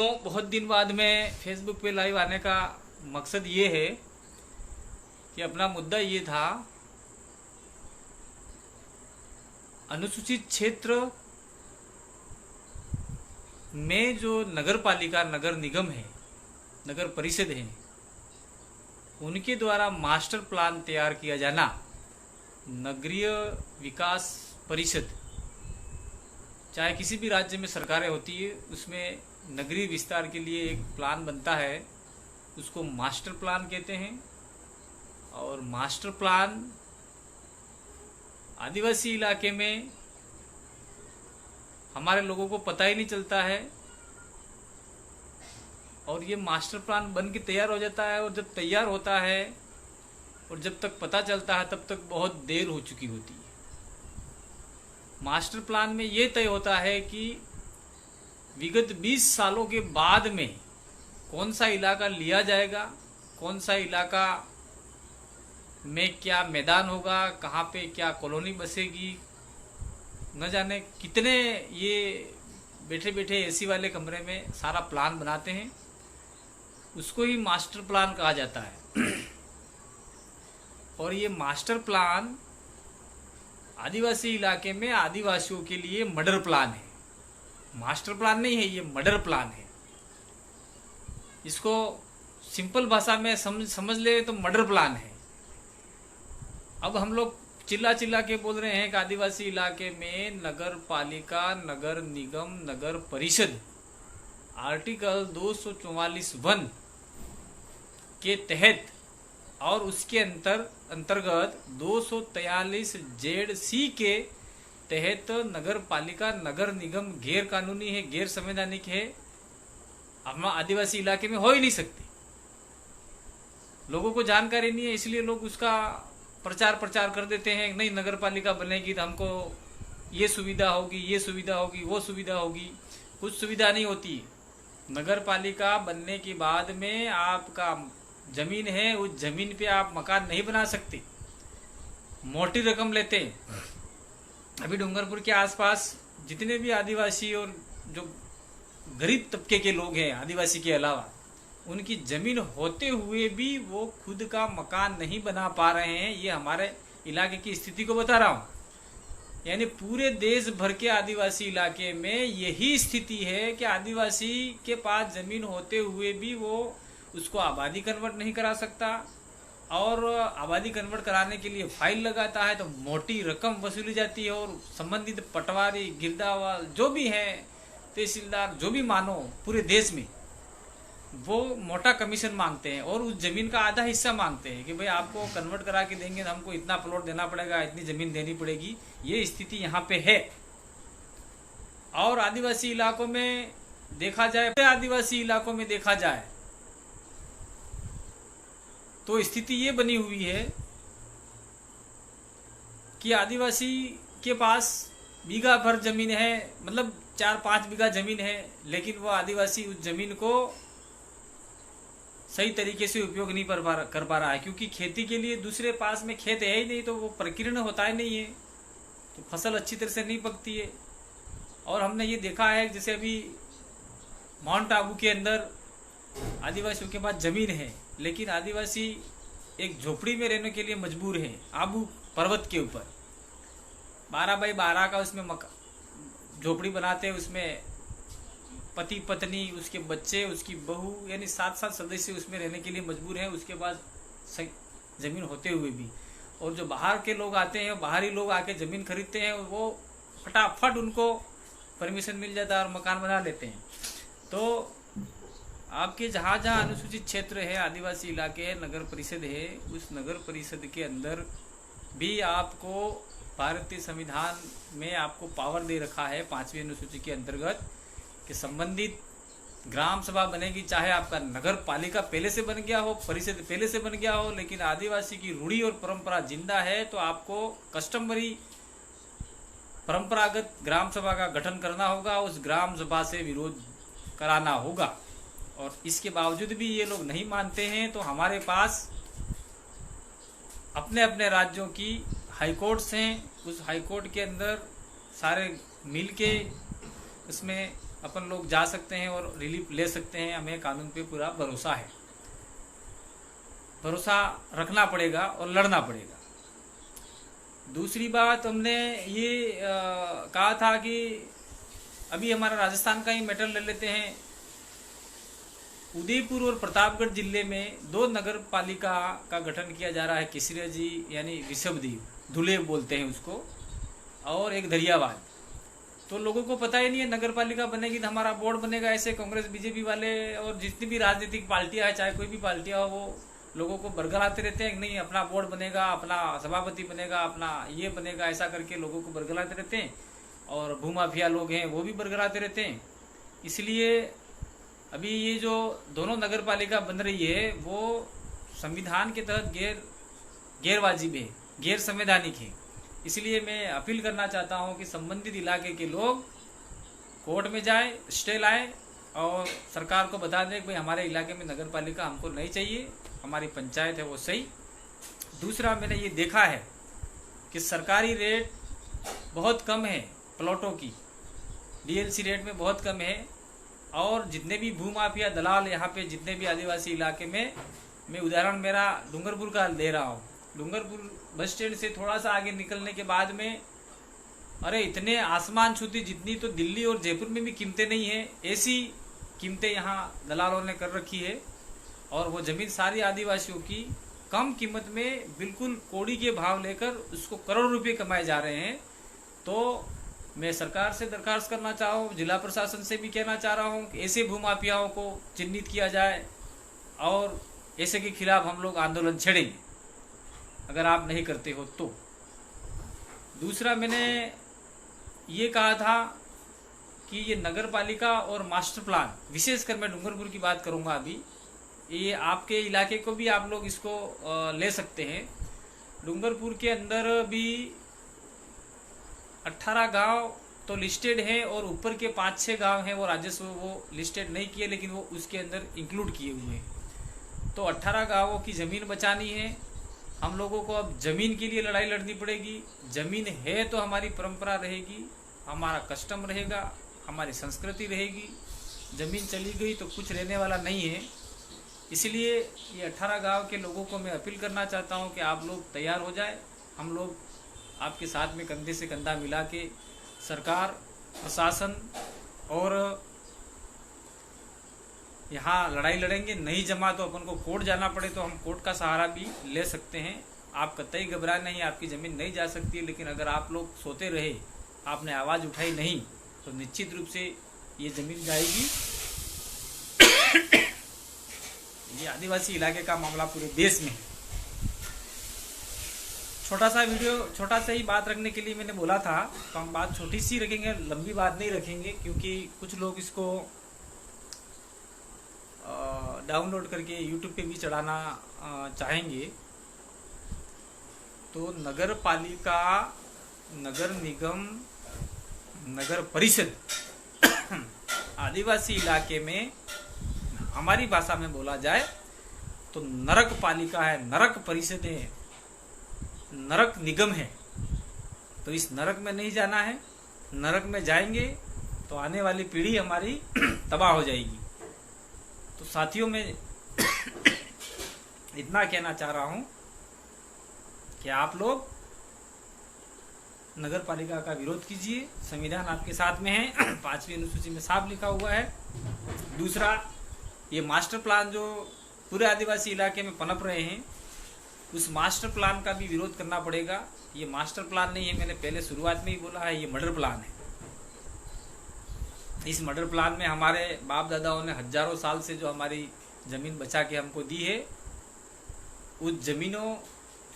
तो बहुत दिन बाद में फेसबुक पे लाइव आने का मकसद ये है कि अपना मुद्दा ये था, अनुसूचित क्षेत्र में जो नगर पालिका, नगर निगम है, नगर परिषद है, उनके द्वारा मास्टर प्लान तैयार किया जाना। नगरीय विकास परिषद चाहे किसी भी राज्य में सरकारें होती है, उसमें नगरीय विस्तार के लिए एक प्लान बनता है, उसको मास्टर प्लान कहते हैं। और मास्टर प्लान आदिवासी इलाके में हमारे लोगों को पता ही नहीं चलता है, और ये मास्टर प्लान बन के तैयार हो जाता है, और जब तैयार होता है और जब तक पता चलता है तब तक बहुत देर हो चुकी होती है। मास्टर प्लान में ये तय होता है कि विगत 20 सालों के बाद में कौन सा इलाका लिया जाएगा, कौन सा इलाका में क्या मैदान होगा, कहाँ पे क्या कॉलोनी बसेगी, न जाने कितने ये बैठे बैठे एसी वाले कमरे में सारा प्लान बनाते हैं, उसको ही मास्टर प्लान कहा जाता है। और ये मास्टर प्लान आदिवासी इलाके में आदिवासियों के लिए मर्डर प्लान है। मास्टर प्लान नहीं है, ये मर्डर प्लान है। इसको सिंपल भाषा में समझ ले तो मर्डर प्लान है। अब हम लोग चिल्ला चिल्ला के बोल रहे हैं कि आदिवासी इलाके में नगर पालिका, नगर निगम, नगर परिषद आर्टिकल 244(1) के तहत और उसके अंतर्गत 243(ZC) के तहत नगर पालिका, नगर निगम गैर कानूनी है, गैर संवैधानिक है, हम आदिवासी इलाके में हो ही नहीं सकते। लोगों को जानकारी नहीं है, इसलिए लोग उसका प्रचार कर देते हैं। नहीं, नगर पालिका बनेगी तो हमको ये सुविधा होगी, ये सुविधा होगी, वो सुविधा होगी। कुछ सुविधा नहीं होती। नगर पालिका बनने के बाद में आपका जमीन है, उस जमीन पे आप मकान नहीं बना सकते, मोटी रकम लेते हैं। अभी डूंगरपुर के आसपास जितने भी आदिवासी और जो गरीब तबके के लोग हैं आदिवासी के अलावा, उनकी जमीन होते हुए भी वो खुद का मकान नहीं बना पा रहे हैं। ये हमारे इलाके की स्थिति को बता रहा हूँ। यानी पूरे देश भर के आदिवासी इलाके में यही स्थिति है कि आदिवासी के पास जमीन होते हुए भी वो उसको आबादी कन्वर्ट नहीं करा सकता, और आबादी कन्वर्ट कराने के लिए फाइल लगाता है तो मोटी रकम वसूली जाती है, और संबंधित पटवारी, गिरदावाल जो भी हैं, तहसीलदार जो भी मानो पूरे देश में, वो मोटा कमीशन मांगते हैं और उस जमीन का आधा हिस्सा मांगते हैं कि भाई आपको कन्वर्ट करा के देंगे तो हमको इतना प्लॉट देना पड़ेगा, इतनी जमीन देनी पड़ेगी। ये स्थिति यहाँ पे है। और आदिवासी इलाकों में देखा जाए तो स्थिति ये बनी हुई है कि आदिवासी के पास बीघा भर जमीन है, मतलब 4-5 बीघा जमीन है, लेकिन वो आदिवासी उस जमीन को सही तरीके से उपयोग नहीं कर पा रहा है, क्योंकि खेती के लिए दूसरे पास में खेत है ही नहीं, तो वो प्रकीर्ण होता ही नहीं है, तो फसल अच्छी तरह से नहीं पकती है। और हमने ये देखा है, जैसे अभी माउंट आबू के अंदर आदिवासियों के पास जमीन है, लेकिन आदिवासी एक झोपड़ी में रहने के लिए मजबूर है। आबू पर्वत के ऊपर 12x12 का उसमें झोपड़ी बनाते हैं, उसमें पति पत्नी, उसके बच्चे, उसकी बहू, यानी 7 सदस्य उसमें रहने के लिए मजबूर हैं, उसके बाद जमीन होते हुए भी। और जो बाहर के लोग आते हैं, बाहरी लोग आके जमीन खरीदते हैं, वो फटाफट उनको परमिशन मिल जाता है और मकान बना लेते हैं। तो आपके जहाँ अनुसूचित क्षेत्र है, आदिवासी इलाके है, नगर परिषद है, उस नगर परिषद के अंदर भी आपको भारतीय संविधान में आपको पावर दे रखा है 5वीं अनुसूची के अंतर्गत कि संबंधित ग्राम सभा बनेगी, चाहे आपका नगर पालिका पहले से बन गया हो, परिषद पहले से बन गया हो, लेकिन आदिवासी की रूढ़ी और परंपरा जिंदा है, तो आपको कस्टमरी परंपरागत ग्राम सभा का गठन करना होगा, उस ग्राम सभा से विरोध कराना होगा। और इसके बावजूद भी ये लोग नहीं मानते हैं, तो हमारे पास अपने अपने राज्यों की हाईकोर्ट्स हैं, उस हाईकोर्ट के अंदर सारे मिल के उसमें अपन लोग जा सकते हैं और रिलीफ ले सकते हैं। हमें कानून पे पूरा भरोसा है, भरोसा रखना पड़ेगा और लड़ना पड़ेगा। दूसरी बात हमने ये कहा था कि अभी हमारा राजस्थान का ही मैटर ले लेते हैं। उदयपुर और प्रतापगढ़ जिले में 2 नगर पालिका का गठन किया जा रहा है। किसरिया जी यानी ऋषभदीप, धुले बोलते हैं उसको, और एक दरियावाद। तो लोगों को पता ही नहीं है नगर पालिका बनेगी तो हमारा बोर्ड बनेगा। ऐसे कांग्रेस बीजेपी वाले और जितनी भी राजनीतिक पार्टियां हैं, चाहे कोई भी पार्टियां हो, वो लोगों को बरगलाते रहते हैं कि नहीं अपना बोर्ड बनेगा, अपना सभापति बनेगा, अपना ये बनेगा, ऐसा करके लोगों को बरगलाते रहते हैं। और भूमाफिया लोग हैं वो भी बरगलाते रहते हैं। इसलिए अभी ये जो दोनों नगर पालिका बन रही है वो संविधान के तहत गैर वाजिब है, गैर संवैधानिक है। इसलिए मैं अपील करना चाहता हूं कि संबंधित इलाके के लोग कोर्ट में जाए, स्टे लाए और सरकार को बता दें कि भाई हमारे इलाके में नगर पालिका हमको नहीं चाहिए, हमारी पंचायत है वो सही। दूसरा, मैंने ये देखा है कि सरकारी रेट बहुत कम है प्लॉटों की, डीएलसी रेट में बहुत कम है। और जितने भी भूमाफिया दलाल यहाँ पे जितने भी आदिवासी इलाके में, मैं उदाहरण मेरा डूंगरपुर का दे रहा हूँ। डूंगरपुर बस स्टैंड से थोड़ा सा आगे निकलने के बाद में अरे इतने आसमान छूती, जितनी तो दिल्ली और जयपुर में भी कीमतें नहीं है, ऐसी कीमतें यहाँ दलालों ने कर रखी है। और वो जमीन सारी आदिवासियों की कम कीमत में बिल्कुल कौड़ी के भाव लेकर उसको करोड़ों रुपए कमाए जा रहे हैं। तो मैं सरकार से दरखास्त करना चाह रहा हूँ, जिला प्रशासन से भी कहना चाह रहा हूँ कि ऐसे भूमाफियाओं को चिन्हित किया जाए और ऐसे के खिलाफ हम लोग आंदोलन छेड़ेंगे अगर आप नहीं करते हो तो। दूसरा, मैंने ये कहा था कि ये नगर पालिका और मास्टर प्लान, विशेषकर मैं डूंगरपुर की बात करूंगा अभी, ये आपके इलाके को भी आप लोग इसको ले सकते हैं। डूंगरपुर के अंदर भी 18 गांव तो लिस्टेड है और ऊपर के 5-6 गांव हैं वो राजस्व वो लिस्टेड नहीं किए, लेकिन वो उसके अंदर इंक्लूड किए हुए हैं। तो 18 गांवों की ज़मीन बचानी है हम लोगों को। अब ज़मीन के लिए लड़ाई लड़नी पड़ेगी। ज़मीन है तो हमारी परंपरा रहेगी, हमारा कस्टम रहेगा, हमारी संस्कृति रहेगी। ज़मीन चली गई तो कुछ रहने वाला नहीं है। इसलिए ये 18 गांव के लोगों को मैं अपील करना चाहता हूं कि आप लोग तैयार हो जाए। हम लोग आपके साथ में कंधे से कंधा मिला के सरकार, प्रशासन और यहाँ लड़ाई लड़ेंगे। नहीं जमा तो अपन को कोर्ट जाना पड़े तो हम कोर्ट का सहारा भी ले सकते हैं। आप कतई घबराए नहीं, आपकी ज़मीन नहीं जा सकती है। लेकिन अगर आप लोग सोते रहे, आपने आवाज़ उठाई नहीं, तो निश्चित रूप से ये ज़मीन जाएगी। ये आदिवासी इलाके का मामला पूरे देश में है। छोटा सा वीडियो, छोटा सा ही बात रखने के लिए मैंने बोला था, तो हम बात छोटी सी रखेंगे, लंबी बात नहीं रखेंगे, क्योंकि कुछ लोग इसको डाउनलोड करके यूट्यूब पे भी चढ़ाना चाहेंगे। तो नगर पालिका, नगर निगम, नगर परिषद आदिवासी इलाके में हमारी भाषा में बोला जाए तो नरक पालिका है, नरक परिषद है, नरक निगम है। तो इस नरक में नहीं जाना है। नरक में जाएंगे तो आने वाली पीढ़ी हमारी तबाह हो जाएगी। तो साथियों, में इतना कहना चाह रहा हूं कि आप लोग नगर पालिका का विरोध कीजिए। संविधान आपके साथ में है, 5वीं अनुसूची में साफ लिखा हुआ है। दूसरा, ये मास्टर प्लान जो पूरे आदिवासी इलाके में पनप रहे हैं, उस मास्टर प्लान का भी विरोध करना पड़ेगा। ये मास्टर प्लान नहीं है, मैंने पहले शुरुआत में ही बोला है, ये मर्डर प्लान है। इस मर्डर प्लान में हमारे बाप दादाओं ने हजारों साल से जो हमारी ज़मीन बचा के हमको दी है, उस ज़मीनों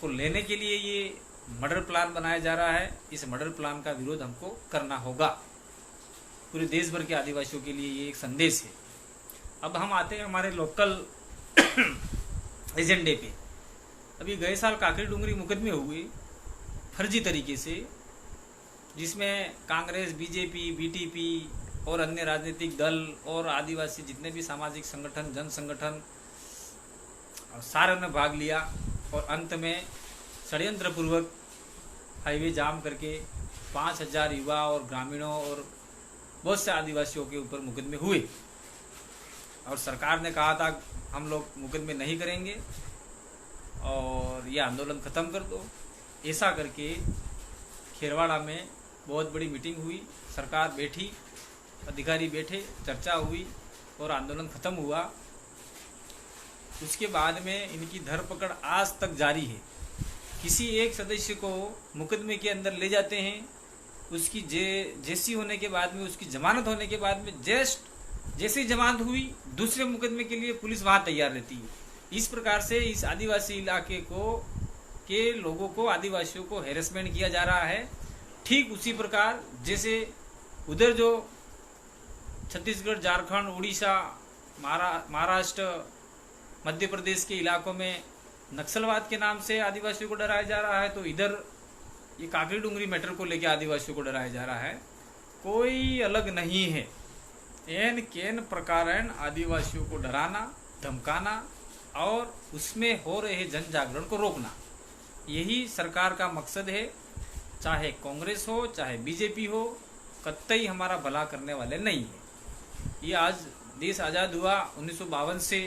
को लेने के लिए ये मर्डर प्लान बनाया जा रहा है। इस मर्डर प्लान का विरोध हमको करना होगा। पूरे देश भर के आदिवासियों के लिए ये एक संदेश है। अब हम आते हैं हमारे लोकल एजेंडे पे। अभी गए साल काकरी डूंगरी मुकदमे हुए फर्जी तरीके से, जिसमें कांग्रेस, बीजेपी, बीटीपी और अन्य राजनीतिक दल और आदिवासी जितने भी सामाजिक संगठन, जन संगठन, सारे ने भाग लिया। और अंत में षड्यंत्रपूर्वक हाईवे जाम करके 5000 युवा और ग्रामीणों और बहुत से आदिवासियों के ऊपर मुकदमे हुए और सरकार ने कहा था हम लोग मुकदमे नहीं करेंगे और ये आंदोलन ख़त्म कर दो। ऐसा करके खेरवाड़ा में बहुत बड़ी मीटिंग हुई, सरकार बैठी, अधिकारी बैठे, चर्चा हुई और आंदोलन ख़त्म हुआ। उसके बाद में इनकी धरपकड़ आज तक जारी है। किसी एक सदस्य को मुकदमे के अंदर ले जाते हैं, उसकी जेसी होने के बाद में, उसकी जमानत होने के बाद में जैसे ही जमानत हुई दूसरे मुकदमे के लिए पुलिस वहां तैयार रहती है। इस प्रकार से इस आदिवासी इलाके के लोगों को, आदिवासियों को हैरेसमेंट किया जा रहा है। ठीक उसी प्रकार जैसे उधर जो छत्तीसगढ़, झारखंड, उड़ीसा, महाराष्ट्र, मध्य प्रदेश के इलाकों में नक्सलवाद के नाम से आदिवासियों को डराया जा रहा है, तो इधर ये काकड़ी डूंगरी मैटर को लेकर आदिवासियों को डराया जा रहा है। कोई अलग नहीं है। एन केन प्रकारन आदिवासियों को डराना, धमकाना और उसमें हो रहे जन जागरण को रोकना, यही सरकार का मकसद है। चाहे कांग्रेस हो, चाहे बीजेपी हो, कतई हमारा भला करने वाले नहीं है। ये आज देश आज़ाद हुआ, 1952 से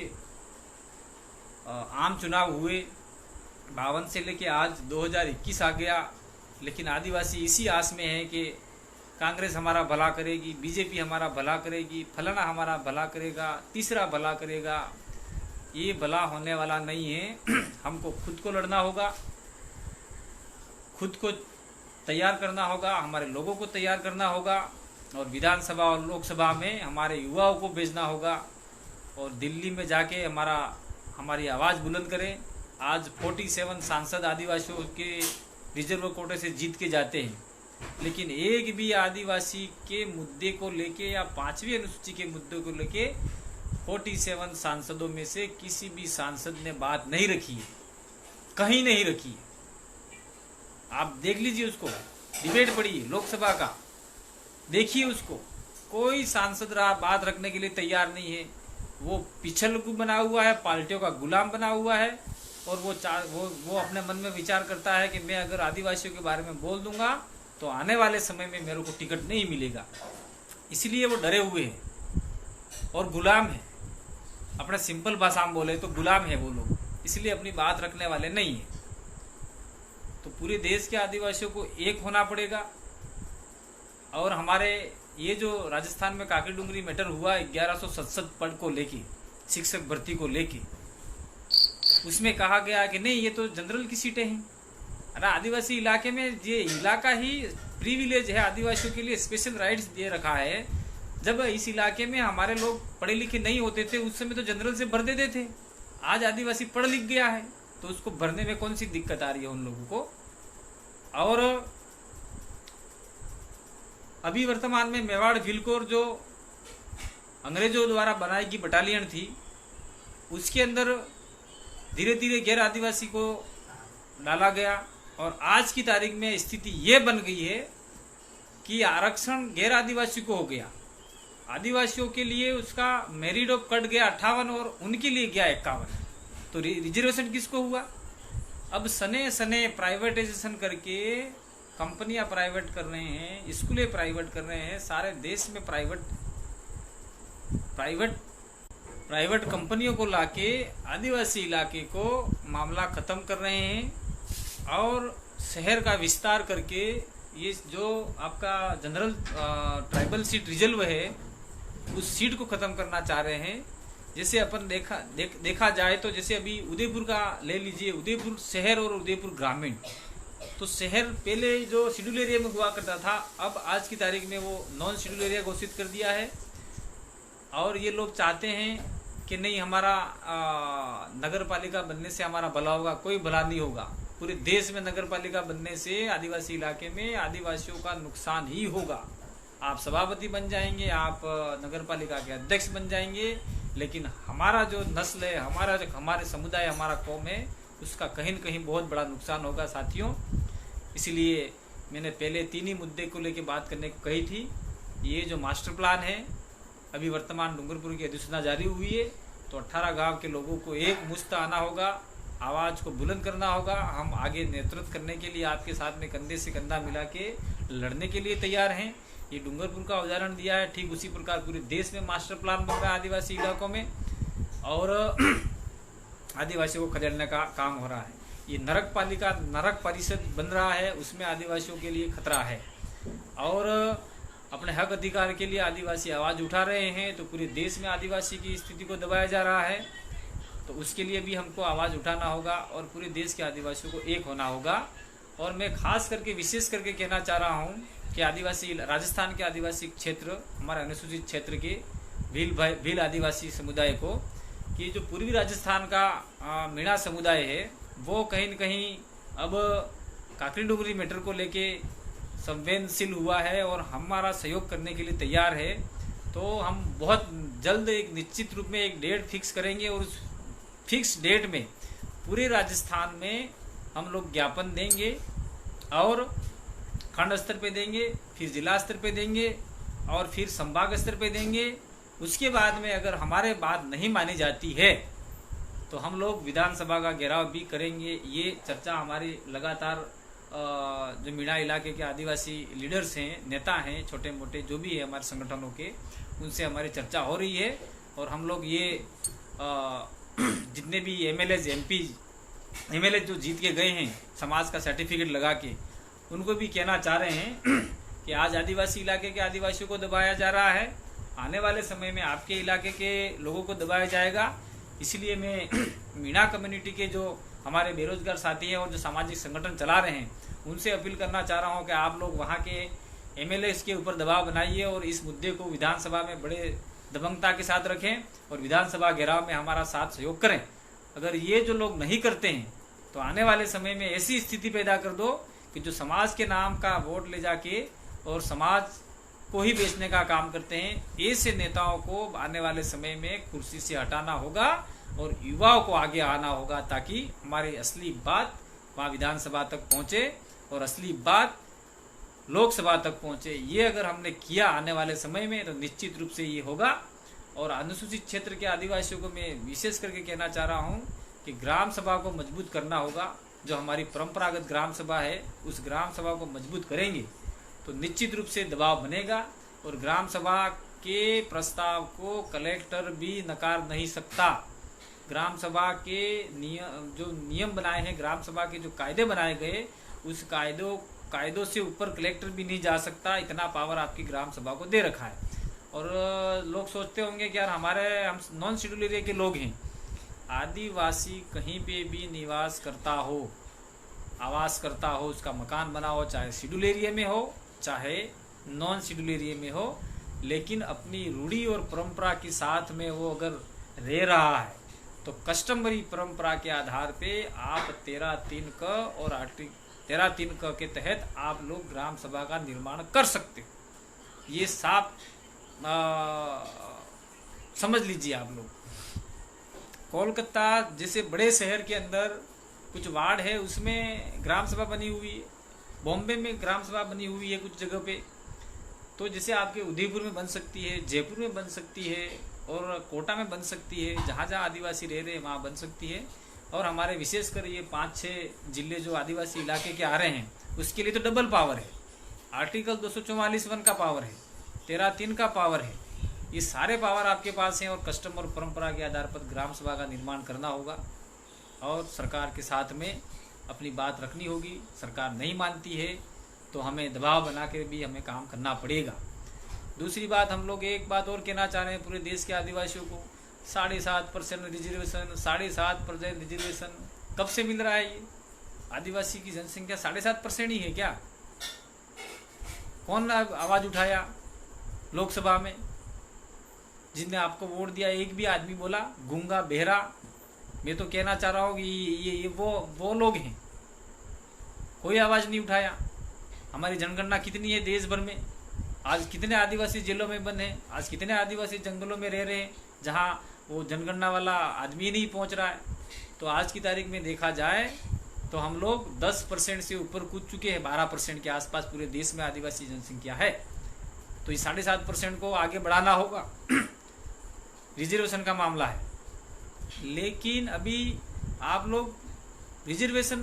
आम चुनाव हुए, 52 से लेके आज 2021 आ गया, लेकिन आदिवासी इसी आस में है कि कांग्रेस हमारा भला करेगी, बीजेपी हमारा भला करेगी, फलाना हमारा भला करेगा, तीसरा भला करेगा। ये भला होने वाला नहीं है। हमको खुद को लड़ना होगा, खुद को तैयार करना होगा, हमारे लोगों को तैयार करना होगा और विधानसभा और लोकसभा में हमारे युवाओं को भेजना होगा और दिल्ली में जाके हमारी आवाज़ बुलंद करें। आज 47 सांसद आदिवासियों के रिजर्व कोटे से जीत के जाते हैं, लेकिन एक भी आदिवासी के मुद्दे को लेके या 5वीं अनुसूची के मुद्दे को लेके 47 सांसदों में से किसी भी सांसद ने बात नहीं रखी है, कहीं नहीं रखी है। आप देख लीजिए, उसको डिबेट पढ़िए लोकसभा का, देखिए उसको, कोई सांसद बात रखने के लिए तैयार नहीं है। वो पिछल को बना हुआ है, पार्टियों का गुलाम बना हुआ है और वो अपने मन में विचार करता है कि मैं अगर आदिवासियों के बारे में बोल दूंगा तो आने वाले समय में मेरे को टिकट नहीं मिलेगा। इसलिए वो डरे हुए हैं और गुलाम है। अपने सिंपल भाषा में बोले तो गुलाम है वो लोग, इसलिए अपनी बात रखने वाले नहीं है। तो पूरे देश के आदिवासियों को एक होना पड़ेगा। और हमारे ये जो राजस्थान में काकड़ी डूंगरी मैटर हुआ 1167 पद को लेके, शिक्षक भर्ती को लेके, उसमें कहा गया कि नहीं ये तो जनरल की सीटें हैं। अरे आदिवासी इलाके में ये इलाका ही प्रिविलेज है, आदिवासियों के लिए स्पेशल राइट्स दे रखा है। जब इस इलाके में हमारे लोग पढ़े लिखे नहीं होते थे उस समय तो जनरल से भर देते थे। आज आदिवासी पढ़ लिख गया है तो उसको भरने में कौन सी दिक्कत आ रही है उन लोगों को। और अभी वर्तमान में मेवाड़ भिलकोर जो अंग्रेजों द्वारा बनाई गई बटालियन थी, उसके अंदर धीरे धीरे गैर आदिवासी को डाला गया और आज की तारीख में स्थिति ये बन गई है कि आरक्षण गैर आदिवासी को हो गया। आदिवासियों के लिए उसका मेरिट ऑफ कट गया 58 और उनके लिए गया 51। तो रिजर्वेशन किसको हुआ? अब सने सने प्राइवेटाइजेशन करके कंपनियां प्राइवेट कर रहे हैं, स्कूलें प्राइवेट कर रहे हैं, सारे देश में प्राइवेट कंपनियों को लाके आदिवासी इलाके को मामला खत्म कर रहे हैं और शहर का विस्तार करके ये जो आपका जनरल ट्राइबल सीट रिजर्व है उस सीट को खत्म करना चाह रहे हैं। जैसे अपन देखा जाए तो जैसे अभी उदयपुर का ले लीजिए, उदयपुर शहर और उदयपुर ग्रामीण। तो शहर पहले जो शेड्यूल एरिया में हुआ करता था, अब आज की तारीख में वो नॉन शेड्यूल एरिया घोषित कर दिया है। और ये लोग चाहते हैं कि नहीं हमारा नगर पालिका बनने से हमारा भला होगा। कोई भला नहीं होगा। पूरे देश में नगर पालिका बनने से आदिवासी इलाके में आदिवासियों का नुकसान ही होगा। आप सभापति बन जाएंगे, आप नगर पालिका के अध्यक्ष बन जाएंगे, लेकिन हमारा जो नस्ल है, हमारे समुदाय, हमारा कौम है, उसका कहीं न कहीं बहुत बड़ा नुकसान होगा साथियों। इसलिए मैंने पहले 3 ही मुद्दे को लेकर बात करने को कही थी। ये जो मास्टर प्लान है, अभी वर्तमान डूंगरपुर की अधिसूचना जारी हुई है, तो 18 गांव के लोगों को एक मुश्त आना होगा, आवाज़ को बुलंद करना होगा। हम आगे नेतृत्व करने के लिए आपके साथ में कंधे से कंधा मिला के लड़ने के लिए तैयार हैं। ये डूंगरपुर का उदाहरण दिया है, ठीक उसी प्रकार पूरे देश में मास्टर प्लान बन रहा है आदिवासी इलाकों में, और आदिवासियों को खदेड़ने का काम हो रहा है। ये नरक पालिका, नरक परिषद बन रहा है, उसमें आदिवासियों के लिए खतरा है। और अपने हक अधिकार के लिए आदिवासी आवाज़ उठा रहे हैं, तो पूरे देश में आदिवासी की स्थिति को दबाया जा रहा है। तो उसके लिए भी हमको आवाज़ उठाना होगा और पूरे देश के आदिवासियों को एक होना होगा। और मैं खास करके विशेष करके कहना चाह रहा हूँ कि आदिवासी, राजस्थान के आदिवासी क्षेत्र, हमारे अनुसूचित क्षेत्र के भील आदिवासी समुदाय को, कि जो पूर्वी राजस्थान का मीणा समुदाय है वो कहीं न कहीं अब काकरी डोगरी मैटर को लेके संवेदनशील हुआ है और हमारा सहयोग करने के लिए तैयार है। तो हम बहुत जल्द एक निश्चित रूप में एक डेट फिक्स करेंगे और उस फिक्स डेट में पूरे राजस्थान में हम लोग ज्ञापन देंगे और खंड स्तर पे देंगे, फिर जिला स्तर पे देंगे और फिर संभाग स्तर पे देंगे। उसके बाद में अगर हमारे बात नहीं मानी जाती है तो हम लोग विधानसभा का घेराव भी करेंगे। ये चर्चा हमारी लगातार जो मीणा इलाके के आदिवासी लीडर्स हैं, नेता हैं, छोटे मोटे जो भी है हमारे संगठनों के, उनसे हमारी चर्चा हो रही है। और हम लोग ये जितने भी एमएलए जो जीत के गए हैं समाज का सर्टिफिकेट लगा के, उनको भी कहना चाह रहे हैं कि आज आदिवासी इलाके के आदिवासियों को दबाया जा रहा है, आने वाले समय में आपके इलाके के लोगों को दबाया जाएगा। इसलिए मैं मीणा कम्युनिटी के जो हमारे बेरोजगार साथी हैं और जो सामाजिक संगठन चला रहे हैं, उनसे अपील करना चाह रहा हूं कि आप लोग वहां के एमएलए के ऊपर दबाव बनाइए और इस मुद्दे को विधानसभा में बड़े दबंगता के साथ रखें और विधानसभा घेराव में हमारा साथ सहयोग करें। अगर ये जो लोग नहीं करते हैं तो आने वाले समय में ऐसी स्थिति पैदा कर दो कि जो समाज के नाम का वोट ले जाके और समाज को ही बेचने का काम करते हैं, ऐसे नेताओं को आने वाले समय में कुर्सी से हटाना होगा और युवाओं को आगे आना होगा, ताकि हमारी असली बात वहां विधानसभा तक पहुंचे और असली बात लोकसभा तक पहुंचे। ये अगर हमने किया आने वाले समय में तो निश्चित रूप से ये होगा। और अनुसूचित क्षेत्र के आदिवासियों को मैं विशेष करके कहना चाह रहा हूं कि ग्राम सभा को मजबूत करना होगा। जो हमारी परंपरागत ग्राम सभा है, उस ग्राम सभा को मजबूत करेंगे तो निश्चित रूप से दबाव बनेगा और ग्राम सभा के प्रस्ताव को कलेक्टर भी नकार नहीं सकता। ग्राम सभा के नियम बनाए हैं, ग्राम सभा के जो कायदे बनाए गए, उस कायदों से ऊपर कलेक्टर भी नहीं जा सकता। इतना पावर आपकी ग्राम सभा को दे रखा है। और लोग सोचते होंगे कि यार हम नॉन शेड्यूल एरिया के लोग हैं। आदिवासी कहीं पे भी निवास करता हो, आवास करता हो, उसका मकान बना हो, चाहे शेड्यूल एरिया में हो चाहे नॉन शेड्यूल एरिया में हो, लेकिन अपनी रूढ़ी और परंपरा के साथ में वो अगर रह रहा है तो कस्टमरी परंपरा के आधार पे आप 13(3) क और आर्टिकल 13(3) क के तहत आप लोग ग्राम सभा का निर्माण कर सकते हो। ये साफ समझ लीजिए आप लोग। कोलकाता जैसे बड़े शहर के अंदर कुछ वार्ड है, उसमें ग्राम सभा बनी हुई है। बॉम्बे में ग्राम सभा बनी हुई है कुछ जगह पे। तो जैसे आपके उदयपुर में बन सकती है, जयपुर में बन सकती है और कोटा में बन सकती है, जहाँ जहाँ आदिवासी रह रहे हैं वहाँ बन सकती है। और हमारे विशेषकर ये 5-6 जिले जो आदिवासी इलाके के आ रहे हैं, उसके लिए तो डबल पावर है। आर्टिकल 244(1) का पावर है, 13(3) का पावर है। ये सारे पावर आपके पास हैं और कस्टम और परंपरा के आधार पर ग्राम सभा का निर्माण करना होगा और सरकार के साथ में अपनी बात रखनी होगी। सरकार नहीं मानती है तो हमें दबाव बना के भी हमें काम करना पड़ेगा। दूसरी बात, हम लोग एक बात और कहना चाह रहे हैं पूरे देश के आदिवासियों को, 7.5% रिजर्वेशन, 7.5% रिजर्वेशन कब से मिल रहा है? ये आदिवासी की जनसंख्या 7.5% ही है क्या? कौन आवाज उठाया लोकसभा में? जिसने आपको वोट दिया एक भी आदमी बोला? गूंगा, बहरा? मैं तो कहना चाह रहा हूँ कि ये वो लोग हैं, कोई आवाज नहीं उठाया। हमारी जनगणना कितनी है देश भर में? आज कितने आदिवासी जेलों में बंद हैं? आज कितने आदिवासी जंगलों में रह रहे हैं जहाँ वो जनगणना वाला आदमी नहीं पहुँच रहा है? तो आज की तारीख में देखा जाए तो हम लोग 10% से ऊपर कूद चुके हैं। 12% के आसपास पूरे देश में आदिवासी जनसंख्या है। तो ये 7.5% को आगे बढ़ाना होगा। रिजर्वेशन का मामला है, लेकिन अभी आप लोग रिजर्वेशन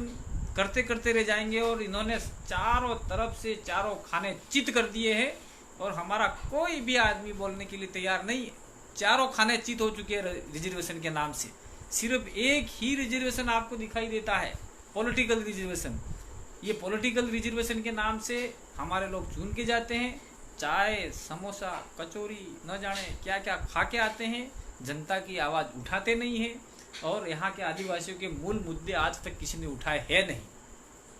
करते करते रह जाएंगे और इन्होंने चारों तरफ से चारों खाने चित कर दिए हैं और हमारा कोई भी आदमी बोलने के लिए तैयार नहीं है। चारों खाने चित हो चुके हैं रिजर्वेशन के नाम से। सिर्फ एक ही रिजर्वेशन आपको दिखाई देता है, पॉलिटिकल रिजर्वेशन। ये पॉलिटिकल रिजर्वेशन के नाम से हमारे लोग चुन के जाते हैं, चाय समोसा कचौरी न जाने क्या क्या खा के आते हैं, जनता की आवाज़ उठाते नहीं हैं। और यहाँ के आदिवासियों के मूल मुद्दे आज तक किसी ने उठाए है नहीं।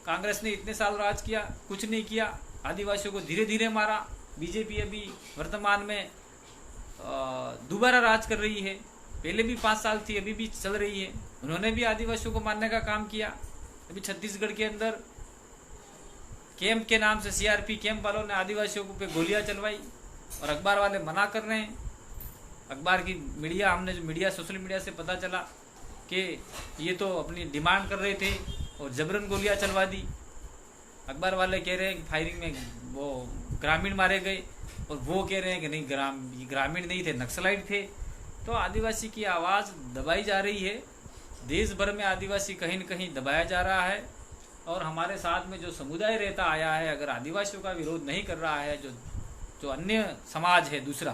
कांग्रेस ने इतने साल राज किया, कुछ नहीं किया, आदिवासियों को धीरे धीरे मारा। बीजेपी अभी वर्तमान में दोबारा राज कर रही है, पहले भी 5 साल थी, अभी भी चल रही है। उन्होंने भी आदिवासियों को मारने का काम किया। अभी छत्तीसगढ़ के अंदर कैंप के नाम से सीआरपी कैंप वालों ने आदिवासियों को पे गोलियां चलवाई और अखबार वाले मना कर रहे हैं। अखबार की मीडिया, हमने जो मीडिया सोशल मीडिया से पता चला कि ये तो अपनी डिमांड कर रहे थे और जबरन गोलियां चलवा दी। अखबार वाले कह रहे हैं कि फायरिंग में वो ग्रामीण मारे गए और वो कह रहे हैं कि नहीं, ग्रामीण नहीं थे, नक्सलाइट थे। तो आदिवासी की आवाज़ दबाई जा रही है। देश भर में आदिवासी कहीं न कहीं दबाया जा रहा है। और हमारे साथ में जो समुदाय रहता आया है, अगर आदिवासियों का विरोध नहीं कर रहा है, जो अन्य समाज है दूसरा,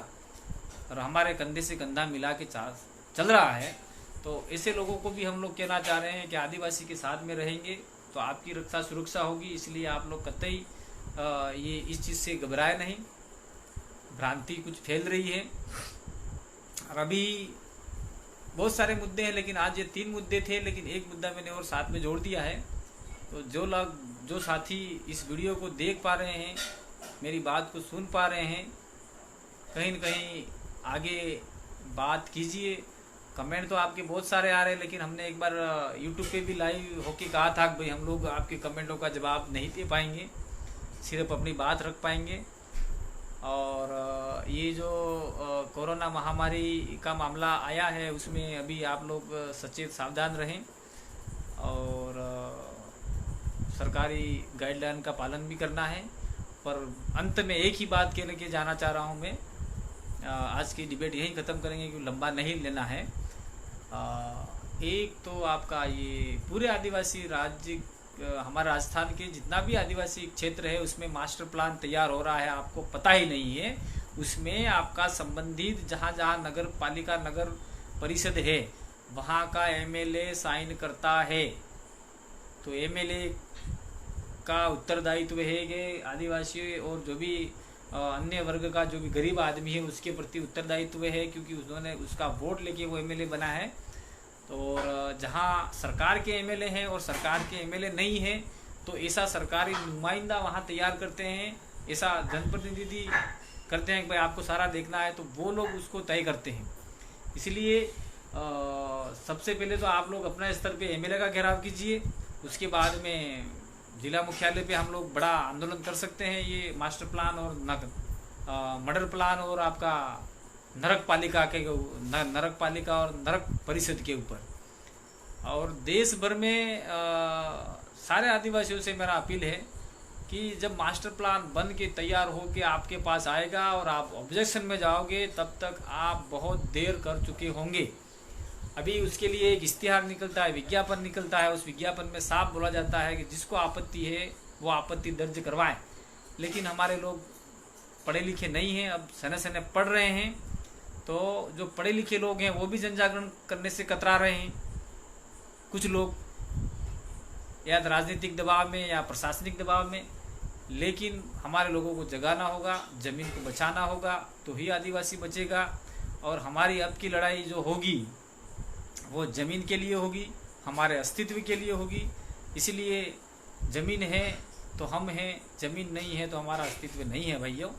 और हमारे कंधे से कंधा मिला के चल रहा है, तो ऐसे लोगों को भी हम लोग कहना चाह रहे हैं कि आदिवासी के साथ में रहेंगे तो आपकी रक्षा सुरक्षा होगी। इसलिए आप लोग कतई ये इस चीज़ से घबराए नहीं। भ्रांति कुछ फैल रही है। और अभी बहुत सारे मुद्दे हैं, लेकिन आज ये 3 मुद्दे थे, लेकिन एक मुद्दा मैंने और साथ में जोड़ दिया है। तो जो साथी इस वीडियो को देख पा रहे हैं, मेरी बात को सुन पा रहे हैं, कहीं न कहीं आगे बात कीजिए। कमेंट तो आपके बहुत सारे आ रहे हैं, लेकिन हमने एक बार यूट्यूब पे भी लाइव होके कहा था कि भाई हम लोग आपके कमेंटों का जवाब नहीं दे पाएंगे, सिर्फ अपनी बात रख पाएंगे। और ये जो कोरोना महामारी का मामला आया है, उसमें अभी आप लोग सचेत सावधान रहें और सरकारी गाइडलाइन का पालन भी करना है। पर अंत में एक ही बात कहने के जाना चाह रहा हूँ मैं, आज की डिबेट यहीं ख़त्म करेंगे क्योंकि लंबा नहीं लेना है। एक तो आपका ये पूरे आदिवासी राज्य, हमारे राजस्थान के जितना भी आदिवासी क्षेत्र है उसमें मास्टर प्लान तैयार हो रहा है, आपको पता ही नहीं है। उसमें आपका संबंधित जहाँ जहाँ नगर पालिका नगर परिषद है वहाँ का एमएलए साइन करता है। तो एमएलए का उत्तरदायित्व है कि आदिवासी और जो भी अन्य वर्ग का जो भी गरीब आदमी है उसके प्रति उत्तरदायित्व है, क्योंकि उन्होंने उसका वोट लेके वो एमएलए बना है। तो और जहाँ सरकार के एमएलए हैं और सरकार के एमएलए नहीं हैं, तो ऐसा सरकारी नुमाइंदा वहाँ तैयार करते हैं, ऐसा जनप्रतिनिधि करते हैं कि भाई आपको सारा देखना है, तो वो लोग उसको तय करते हैं। इसलिए सबसे पहले तो आप लोग अपने स्तर पे एमएलए का घेराव कीजिए, उसके बाद में जिला मुख्यालय पे हम लोग बड़ा आंदोलन कर सकते हैं ये मास्टर प्लान और मर्डर प्लान और आपका नरक पालिका और नरक परिषद के ऊपर। और देश भर में सारे आदिवासियों से मेरा अपील है कि जब मास्टर प्लान बन के तैयार हो के आपके पास आएगा और आप ऑब्जेक्शन में जाओगे, तब तक आप बहुत देर कर चुके होंगे। अभी उसके लिए एक इश्तिहार निकलता है, विज्ञापन निकलता है, उस विज्ञापन में साफ बोला जाता है कि जिसको आपत्ति है वो आपत्ति दर्ज करवाएं। लेकिन हमारे लोग पढ़े लिखे नहीं हैं, अब सने सने पढ़ रहे हैं। तो जो पढ़े लिखे लोग हैं वो भी जन जागरण करने से कतरा रहे हैं। कुछ लोग या राजनीतिक दबाव में या प्रशासनिक दबाव में, लेकिन हमारे लोगों को जगाना होगा, ज़मीन को बचाना होगा, तो ही आदिवासी बचेगा। और हमारी अब की लड़ाई जो होगी वो ज़मीन के लिए होगी, हमारे अस्तित्व के लिए होगी। इसलिए ज़मीन है तो हम हैं, ज़मीन नहीं है तो हमारा अस्तित्व नहीं है भाइयों।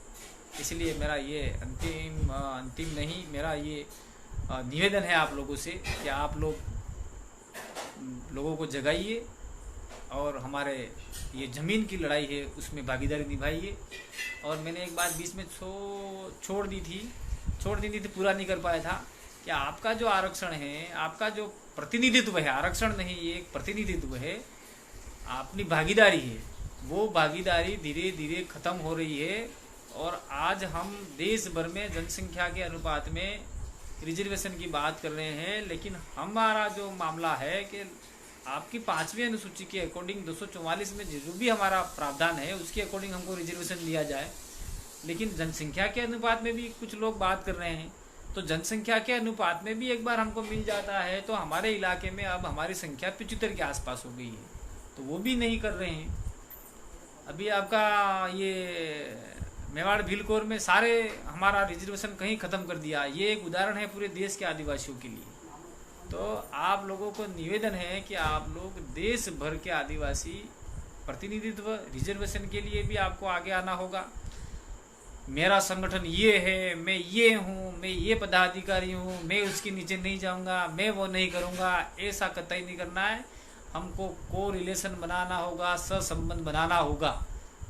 इसलिए मेरा ये अंतिम नहीं, मेरा ये निवेदन है आप लोगों से कि आप लोगों को जगाइए और हमारे ये ज़मीन की लड़ाई है उसमें भागीदारी निभाइए। और मैंने एक बात बीच में छोड़ दी थी, पूरा नहीं कर पाया था कि आपका जो आरक्षण है, आपका जो प्रतिनिधित्व है, आरक्षण नहीं ये एक प्रतिनिधित्व है, अपनी भागीदारी है, वो भागीदारी धीरे धीरे ख़त्म हो रही है। और आज हम देश भर में जनसंख्या के अनुपात में रिजर्वेशन की बात कर रहे हैं, लेकिन हमारा जो मामला है कि आपकी 5वीं अनुसूची के अकॉर्डिंग 244 में जो भी हमारा प्रावधान है उसके अकॉर्डिंग हमको रिजर्वेशन दिया जाए। लेकिन जनसंख्या के अनुपात में भी कुछ लोग बात कर रहे हैं, तो जनसंख्या के अनुपात में भी एक बार हमको मिल जाता है तो हमारे इलाके में अब हमारी संख्या 75 के आसपास हो गई है, तो वो भी नहीं कर रहे हैं। अभी आपका ये मेवाड़ भीलकोर में सारे हमारा रिजर्वेशन कहीं ख़त्म कर दिया, ये एक उदाहरण है पूरे देश के आदिवासियों के लिए। तो आप लोगों को निवेदन है कि आप लोग देश भर के आदिवासी प्रतिनिधित्व रिजर्वेशन के लिए भी आपको आगे आना होगा। मेरा संगठन ये है, मैं ये हूँ, मैं ये पदाधिकारी हूँ, मैं उसके नीचे नहीं जाऊँगा, मैं वो नहीं करूँगा, ऐसा कतई नहीं करना है। हमको को रिलेशन बनाना होगा, सहसंबंध बनाना होगा,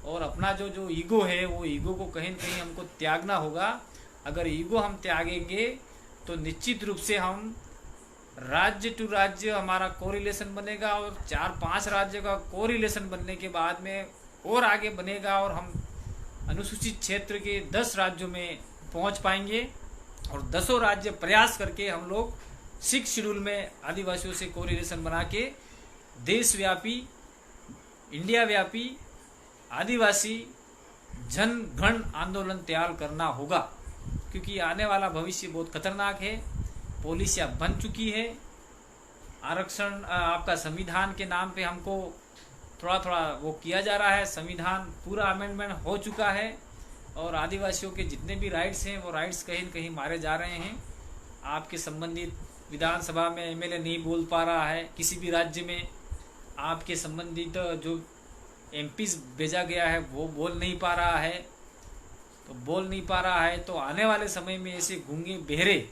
और अपना जो जो ईगो है वो ईगो को कहीं न कहीं हमको त्यागना होगा। अगर ईगो हम त्यागेंगे तो निश्चित रूप से हम राज्य टू राज्य हमारा कोरिलेशन बनेगा, और 4-5 राज्य का कोरिलेशन बनने के बाद में और आगे बनेगा, और हम अनुसूचित क्षेत्र के 10 राज्यों में पहुंच पाएंगे, और 10 राज्य प्रयास करके हम लोग 6 शेड्यूल में आदिवासियों से कोरिलेशन बना के देशव्यापी, इंडिया व्यापी आदिवासी जन गण आंदोलन तैयार करना होगा। क्योंकि आने वाला भविष्य बहुत खतरनाक है। पॉलिसियाँ बन चुकी है, आरक्षण आपका संविधान के नाम पे हमको थोड़ा थोड़ा वो किया जा रहा है। संविधान पूरा अमेंडमेंट हो चुका है, और आदिवासियों के जितने भी राइट्स हैं वो राइट्स कहीं न कहीं मारे जा रहे हैं। आपके संबंधित विधानसभा में एमएलए नहीं बोल पा रहा है, किसी भी राज्य में आपके संबंधित जो एमपीज भेजा गया है वो बोल नहीं पा रहा है। तो आने वाले समय में ऐसे गूंगे बहरे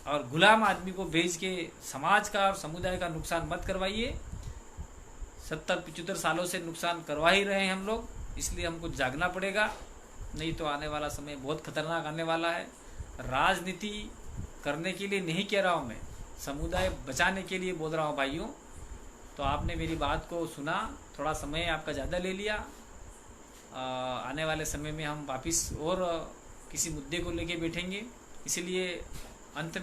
और गुलाम आदमी को भेज के समाज का और समुदाय का नुकसान मत करवाइए। 70-75 सालों से नुकसान करवा ही रहे हैं हम लोग, इसलिए हमको जागना पड़ेगा, नहीं तो आने वाला समय बहुत खतरनाक आने वाला है। राजनीति करने के लिए नहीं कह रहा हूँ मैं, समुदाय बचाने के लिए बोल रहा हूँ भाइयों। तो आपने मेरी बात को सुना, थोड़ा समय आपका ज़्यादा ले लिया। आने वाले समय में हम वापस और किसी मुद्दे को लेके बैठेंगे, इसीलिए अंत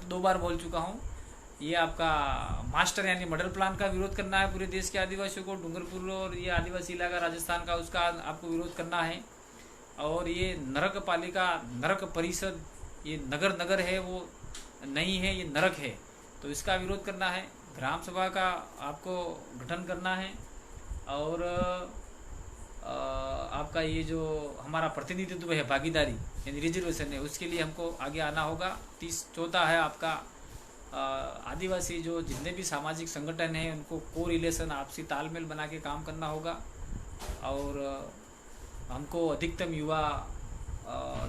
2 बार बोल चुका हूँ। ये आपका मास्टर यानी मॉडल प्लान का विरोध करना है पूरे देश के आदिवासियों को। डूंगरपुर और ये आदिवासी इलाका राजस्थान का, उसका आपको विरोध करना है। और ये नरक पालिका, नरक परिषद, ये नगर है वो नहीं है, ये नरक है, तो इसका विरोध करना है। ग्राम सभा का आपको गठन करना है, और आपका ये जो हमारा प्रतिनिधित्व है, भागीदारी यानी रिजर्वेशन है, उसके लिए हमको आगे आना होगा। 34 है आपका आदिवासी जो जितने भी सामाजिक संगठन हैं उनको को रिलेशन, आपसी तालमेल बना के काम करना होगा। और हमको अधिकतम युवा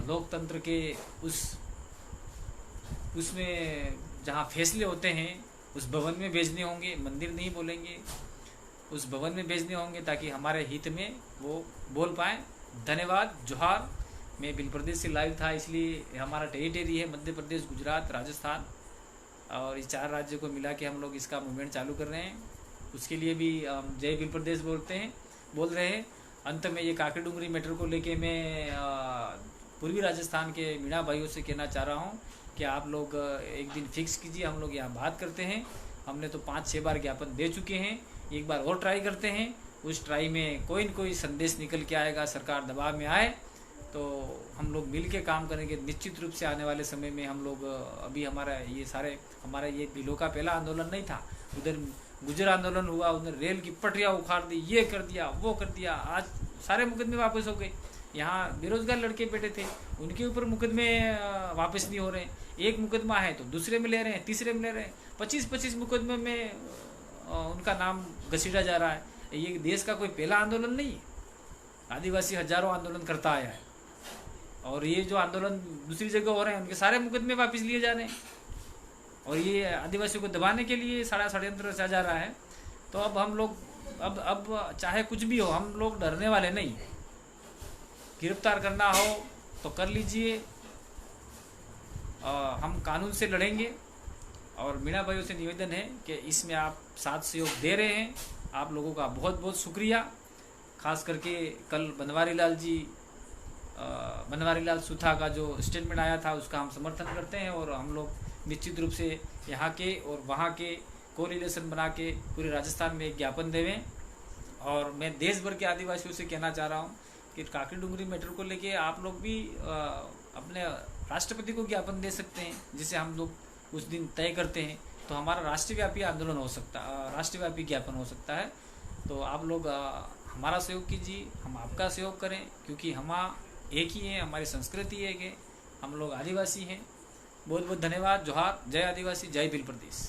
लोकतंत्र के उसमें जहाँ फैसले होते हैं उस भवन में भेजने होंगे, मंदिर नहीं बोलेंगे, उस भवन में भेजने होंगे, ताकि हमारे हित में वो बोल पाएँ। धन्यवाद, जोहार। मैं बिल प्रदेश से लाइव था, इसलिए हमारा टेरिटरी है मध्य प्रदेश, गुजरात, राजस्थान, और इस 4 राज्यों को मिला के हम लोग इसका मूवमेंट चालू कर रहे हैं। उसके लिए भी जय बिल प्रदेश बोल रहे हैं। अंत में ये काकड़ी डूंगरी मैटर को लेके मैं पूर्वी राजस्थान के मीणा भाइयों से कहना चाह रहा हूँ कि आप लोग एक दिन फिक्स कीजिए, हम लोग यहाँ बात करते हैं। हमने तो 5-6 बार ज्ञापन दे चुके हैं, एक बार और ट्राई करते हैं। उस ट्राई में कोई न कोई संदेश निकल के आएगा, सरकार दबाव में आए तो हम लोग मिल के काम करेंगे। निश्चित रूप से आने वाले समय में हम लोग अभी हमारा ये बिलों का पहला आंदोलन नहीं था, उधर गुजर आंदोलन हुआ, उधर रेल की पटरियाँ उखाड़ दी, ये कर दिया, वो कर दिया। आज सारे मुकदमे वापस हो गए। यहाँ बेरोजगार लड़के बैठे थे, उनके ऊपर मुकदमे वापस नहीं हो रहे हैं। एक मुकदमा है तो दूसरे में ले रहे हैं, तीसरे में ले रहे हैं, 25-25 मुकदमे में उनका नाम घसीटा जा रहा है। ये देश का कोई पहला आंदोलन नहीं है, आदिवासी हजारों आंदोलन करता आया है, और ये जो आंदोलन दूसरी जगह हो रहे हैं उनके सारे मुकदमे वापस लिए जा रहे हैं, और ये आदिवासियों को दबाने के लिए सारा षड्यंत्र रचा जा रहा है। तो अब हम लोग अब चाहे कुछ भी हो, हम लोग डरने वाले नहीं। गिरफ्तार करना हो तो कर लीजिए, हम कानून से लड़ेंगे। और मीणा भाइयों से निवेदन है कि इसमें आप साथ सहयोग दे रहे हैं, आप लोगों का बहुत बहुत शुक्रिया। खास करके कल बनवारी लाल सुथा का जो स्टेटमेंट आया था उसका हम समर्थन करते हैं, और हम लोग निश्चित रूप से यहाँ के और वहाँ के कोरिलेशन बना के पूरे राजस्थान में एक ज्ञापन देवें। और मैं देश भर के आदिवासियों से कहना चाह रहा हूँ कि काकड़ी डूंगरी मैटर को लेके आप लोग भी अपने राष्ट्रपति को ज्ञापन दे सकते हैं, जिसे हम लोग उस दिन तय करते हैं, तो हमारा राष्ट्रव्यापी आंदोलन हो सकता है, राष्ट्रव्यापी ज्ञापन हो सकता है। तो आप लोग हमारा सहयोग कीजिए, हम आपका सहयोग करें, क्योंकि हम एक ही हैं, हमारी संस्कृति एक है, हम लोग आदिवासी हैं। बहुत बहुत धन्यवाद। जोहार, जय आदिवासी, जय भील प्रदेश।